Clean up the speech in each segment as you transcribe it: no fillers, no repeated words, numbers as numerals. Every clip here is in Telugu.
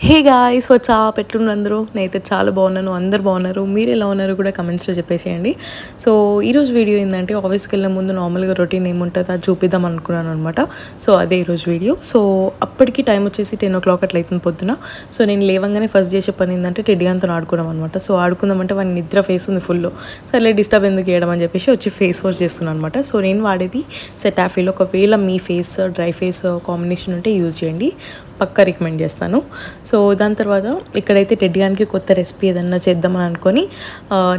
హే గాయ్స్ వాట్సాప్ ఎట్లున్నారు అందరూ? నేనైతే చాలా బాగున్నాను. అందరు బాగున్నారు. మీరు ఎలా ఉన్నారు కూడా కమెంట్స్లో చెప్పేసేయండి. సో ఈరోజు వీడియో ఏంటంటే ఆఫీస్కి వెళ్ళే ముందు నార్మల్గా రొటీన్ ఏముంటుందో అది చూపిద్దాం అనుకున్నాను అనమాట. సో అదే ఈరోజు వీడియో. సో అప్పటికి టైం వచ్చేసి 10 o'clock అట్లా అవుతుంది పొద్దున. సో నేను లేవంగానే ఫస్ట్ చేసే పని ఏంటంటే టెడ్డీగాన్తో ఆడుకోవడం అనమాట. సో ఆడుకుందామంటే వాడిని నిద్ర ఫేస్ ఉంది ఫుల్. సరే డిస్టర్బ్ ఎందుకు చేయడం అని చెప్పేసి వచ్చి ఫేస్ వాష్ చేస్తున్నాను అనమాట. సో నేను వాడేది సెటాఫిల్. ఒకవేళ మీ ఫేస్ డ్రై ఫేస్ కాంబినేషన్ ఉంటే యూజ్ చేయండి, పక్కా రికమెండ్ చేస్తాను. సో దాని తర్వాత ఇక్కడైతే టెడ్డీగాన్కి కొత్త రెసిపీ ఏదన్నా చేద్దామని అనుకొని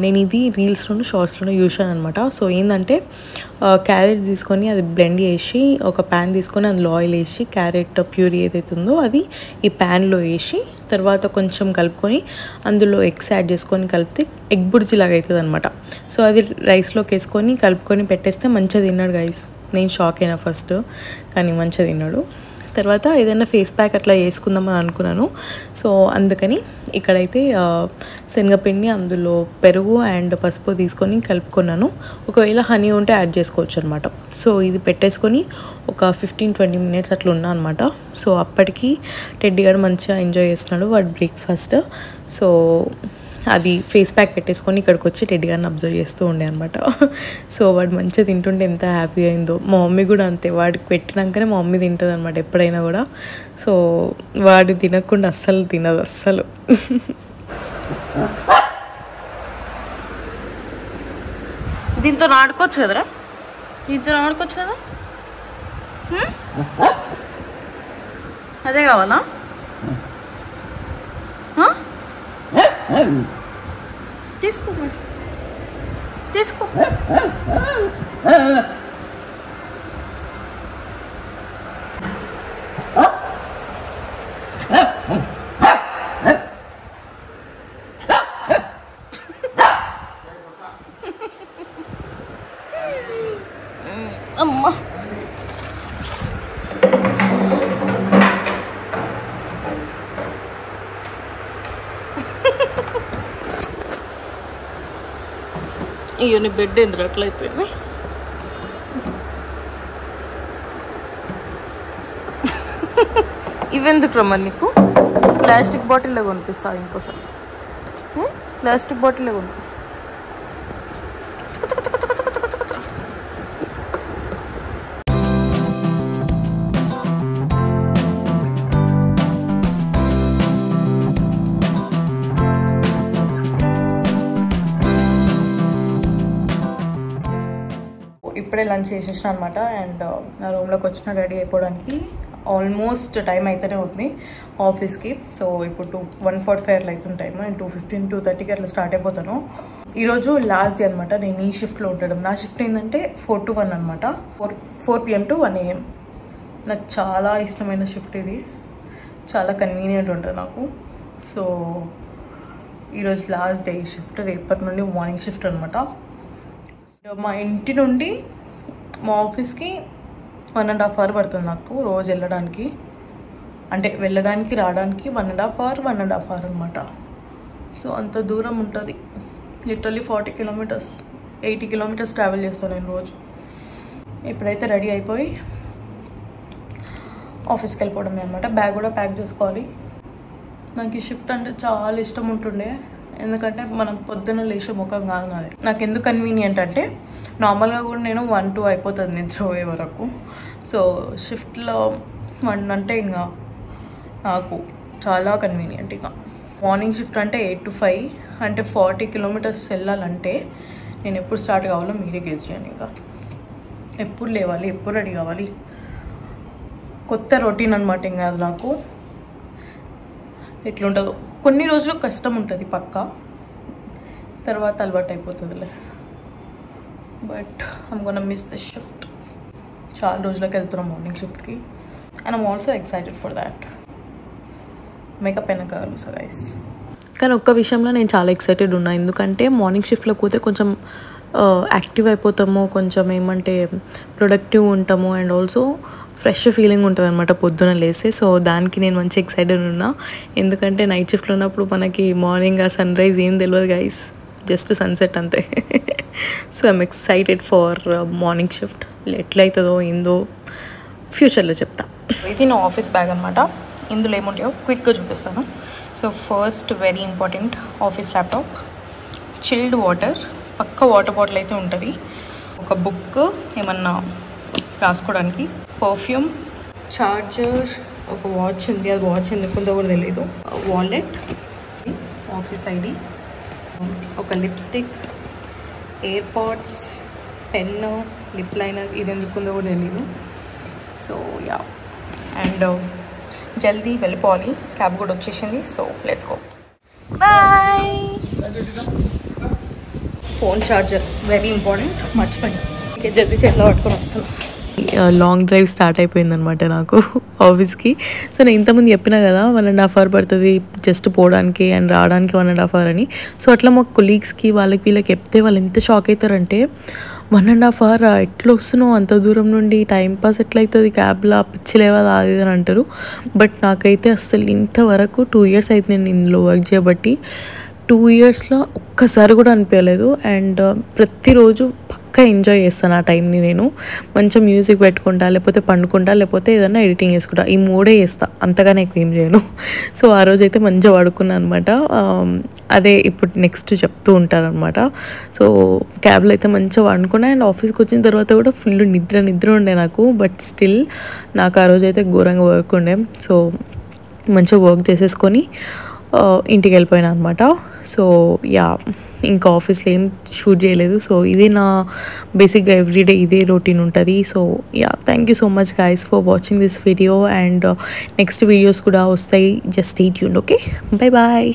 నేను ఇది రీల్స్లోను షార్ట్స్లోనూ చూసాను అనమాట. సో ఏంటంటే క్యారెట్ తీసుకొని అది బ్లెండ్ చేసి ఒక ప్యాన్ తీసుకొని అందులో ఆయిల్ వేసి క్యారెట్ ప్యూరీ ఏదైతే ఉందో అది ఈ ప్యాన్లో వేసి తర్వాత కొంచెం కలుపుకొని అందులో ఎగ్స్ యాడ్ చేసుకొని కలిపితే ఎగ్ బుర్జీలాగా అవుతుంది అనమాట. సో అది రైస్లోకి వేసుకొని కలుపుకొని పెట్టేస్తే మంచిగా తిన్నాడు గైస్. నేను షాక్ అయినా ఫస్ట్, కానీ మంచిగా తిన్నాడు. తర్వాత ఏదైనా ఫేస్ ప్యాక్ అట్లా వేసుకుందామని అనుకున్నాను. సో అందుకని ఇక్కడైతే శనగపిండి అందులో పెరుగు అండ్ పసుపు తీసుకొని కలుపుకున్నాను. ఒకవేళ హనీ ఉంటే యాడ్ చేసుకోవచ్చు అనమాట. సో ఇది పెట్టేసుకొని ఒక 15-20 minutes అట్లా ఉన్నా అనమాట. సో అప్పటికి టెడ్డీ గారు మంచిగా ఎంజాయ్ చేస్తున్నాడు వాడు బ్రేక్ఫాస్ట్. సో అది ఫేస్ ప్యాక్ పెట్టేసుకొని ఇక్కడికి వచ్చి టెడ్డీ గారిని అబ్జర్వ్ చేస్తూ ఉండే అనమాట. సో వాడు మంచిగా తింటుంటే ఎంత హ్యాపీ అయిందో. మా మమ్మీ కూడా అంతే, వాడికి పెట్టినాకనే మా మమ్మీ తింటుంది అనమాట ఎప్పుడైనా కూడా. సో వాడు తినకుండా అస్సలు తినదు అస్సలు. దీంతో ఆడుకోవచ్చు కదరా, దీంతో ఆడుకోవచ్చు కదా. అదే కావాలా? తీసుకో మరి, తీసుకో. అమ్మా ఇయ్యో, నీ బెడ్ ఎందుకు అట్లా అయిపోయింది? ఇవెందుకు రమ్మని నీకు ప్లాస్టిక్ బాటిల్లో కొనిపిస్తా ఇంకోసారి. ప్లాస్టిక్ బాటిల్లో కొనిపిస్తా. ఇప్పుడే లంచ్ చేసేసిన అనమాట. అండ్ నా రూమ్లోకి వచ్చిన రెడీ అయిపోవడానికి ఆల్మోస్ట్ టైం అయితేనే ఉంది ఆఫీస్కి. సో ఇప్పుడు 1:45 అట్లా అవుతుంది టైం. నేను 2:15-2:30కి అట్లా స్టార్ట్ అయిపోతాను. ఈరోజు లాస్ట్ డే అనమాట నేను ఈ షిఫ్ట్లో ఉండడం. నా షిఫ్ట్ ఏంటంటే 4 to 1 అనమాట. 4 PM to 1 AM. నాకు చాలా ఇష్టమైన షిఫ్ట్ ఇది, చాలా కన్వీనియంట్ ఉంటుంది నాకు. సో ఈరోజు లాస్ట్ డే షిఫ్ట్. రేపటి నుండి మార్నింగ్ షిఫ్ట్ అనమాట. మా ఇంటి నుండి మా ఆఫీస్కి 1.5 hour పడుతుంది నాకు రోజు వెళ్ళడానికి. అంటే వెళ్ళడానికి రావడానికి 1.5 hour అనమాట. సో అంత దూరం ఉంటుంది. లిటరలీ 40 kilometers 80 kilometers ట్రావెల్ చేస్తాను నేను రోజు. ఇప్పుడైతే రెడీ అయిపోయి ఆఫీస్కి వెళ్ళిపోవడమే అనమాట. బ్యాగ్ కూడా ప్యాక్ చేసుకోవాలి. నాకు ఈ షిఫ్ట్ అంటే చాలా ఇష్టం ఉంటుండే, ఎందుకంటే మనం పొద్దున్న లేచే ముఖం కాదు నాది. నాకు ఎందుకు కన్వీనియంట్ అంటే నార్మల్గా కూడా నేను 1-2 అయిపోతుంది నిద్రపోయే వరకు. సో షిఫ్ట్లో 1 అంటే ఇంకా నాకు చాలా కన్వీనియంట్. ఇక మార్నింగ్ షిఫ్ట్ అంటే 8 to 5 అంటే 40 kilometers వెళ్ళాలంటే నేను ఎప్పుడు స్టార్ట్ కావాలో మీరే గెస్ చేయండి. ఇంకా ఎప్పుడు లేవాలి, ఎప్పుడు రెడీ కావాలి, కొత్త రొటీన్ అనమాట. ఇంకా అది నాకు ఎట్లుంటుందో కొన్ని రోజులు కష్టం ఉంటుంది పక్కా, తర్వాత అలవాటు అయిపోతుందిలే. But I'm gonna miss this shift. చాలా రోజులకి వెళ్తున్నాం మార్నింగ్ షిఫ్ట్కి and I'm also excited for that. Makeup అయినా కలుసా గైస్. కానీ ఒక్క విషయంలో నేను చాలా ఎక్సైటెడ్ ఉన్నా, ఎందుకంటే మార్నింగ్ షిఫ్ట్లో పోతే కొంచెం యాక్టివ్ అయిపోతాము, కొంచెం ఏమంటే ప్రొడక్టివ్ ఉంటాము అండ్ ఆల్సో ఫ్రెష్ ఫీలింగ్ ఉంటుంది అనమాట పొద్దున లేస్తే. సో దానికి నేను మంచి ఎక్సైటెడ్ ఉన్నా, ఎందుకంటే నైట్ షిఫ్ట్లో ఉన్నప్పుడు మనకి మార్నింగ్ ఆ సన్ రైజ్ ఏం తెలియదు గైస్, జస్ట్ సన్సెట్ అంతే. So I'm excited for morning shift. ఎట్లయితుందో ఏందో ఫ్యూచర్లో చెప్తా. ఇది నా ఆఫీస్ బ్యాగ్ అనమాట. ఇందులో ఏముంటాయో క్విక్గా చూపిస్తాను. So first very important office laptop, chilled water, పక్క వాటర్ బాటిల్ అయితే ఉంటుంది, ఒక బుక్ ఏమన్నా రాసుకోవడానికి, పర్ఫ్యూమ్, చార్జర్, ఒక వాచ్ ఉంది, అది వాచ్ ఎందుకుందో కూడా తెలియదు, వాలెట్, ఆఫీస్ ఐడి, ఒక lipstick, AirPods, pen, lip liner, ఇది ఎందుకుందో కూడా తెలియదు. సో యా, అండ్ జల్దీ వెళ్ళిపోవాలి, క్యాబ్ కూడా వచ్చేసింది. So let's go, bye. Phone charger very important, మర్చిపోయింది, ఓకే జల్దీ చేతిలో పట్టుకొని వస్తున్నాను. లాంగ్ డ్రైవ్ స్టార్ట్ అయిపోయిందనమాట నాకు ఆఫీస్కి. సో నేను ఇంతకుముందు చెప్పినా కదా 1.5 hours పడుతుంది జస్ట్ పోవడానికి అండ్ రావడానికి 1.5 hours అని. సో అట్లా మా కొలీగ్స్కి వాళ్ళకి వీళ్ళకి చెప్తే వాళ్ళు ఎంత షాక్ అవుతారంటే, 1.5 hours ఎట్లా వస్తున్నావు అంత దూరం నుండి, టైంపాస్ ఎట్లయితుంది క్యాబ్లో, పిచ్చిలేవా అది అని అంటారు. బట్ నాకైతే అస్సలు ఇంతవరకు 2 years అయితే నేను ఇందులో వర్క్ చేయబట్టి 2 yearsలో ఒక్కసారి కూడా అనిపించలేదు. అండ్ ప్రతిరోజు పక్కా ఎంజాయ్ చేస్తాను ఆ టైంని. నేను మంచిగా మ్యూజిక్ పెట్టుకుంటా, లేకపోతే పండుకుంటా, లేకపోతే ఏదైనా ఎడిటింగ్ చేసుకుంటా, ఈ 3 చేస్తా, అంతగానే ఎక్కువ ఏం చేయను. సో ఆ రోజు అయితే మంచిగా పడుకున్నాను అనమాట. అదే ఇప్పుడు నెక్స్ట్ చెప్తూ ఉంటారనమాట. సో క్యాబ్లో అయితే మంచిగా వండుకున్నా. అండ్ ఆఫీస్కి వచ్చిన తర్వాత కూడా ఫుల్ నిద్ర ఉండే నాకు. బట్ స్టిల్ నాకు ఆ రోజు అయితే ఘోరంగా వర్క్ ఉండే. సో మంచిగా వర్క్ చేసేసుకొని ఇంటికి వెళ్ళిపోయినా అనమాట. సో యా, ఇంకా ఆఫీస్లో ఏం షూట్ చేయలేదు. సో ఇదే నా బేసిక్గా ఎవ్రీడే ఇదే రొటీన్ ఉంటుంది. So yeah, thank you so much guys for watching this video. And next videos కూడా వస్తాయి, just stay tuned. Okay, bye bye.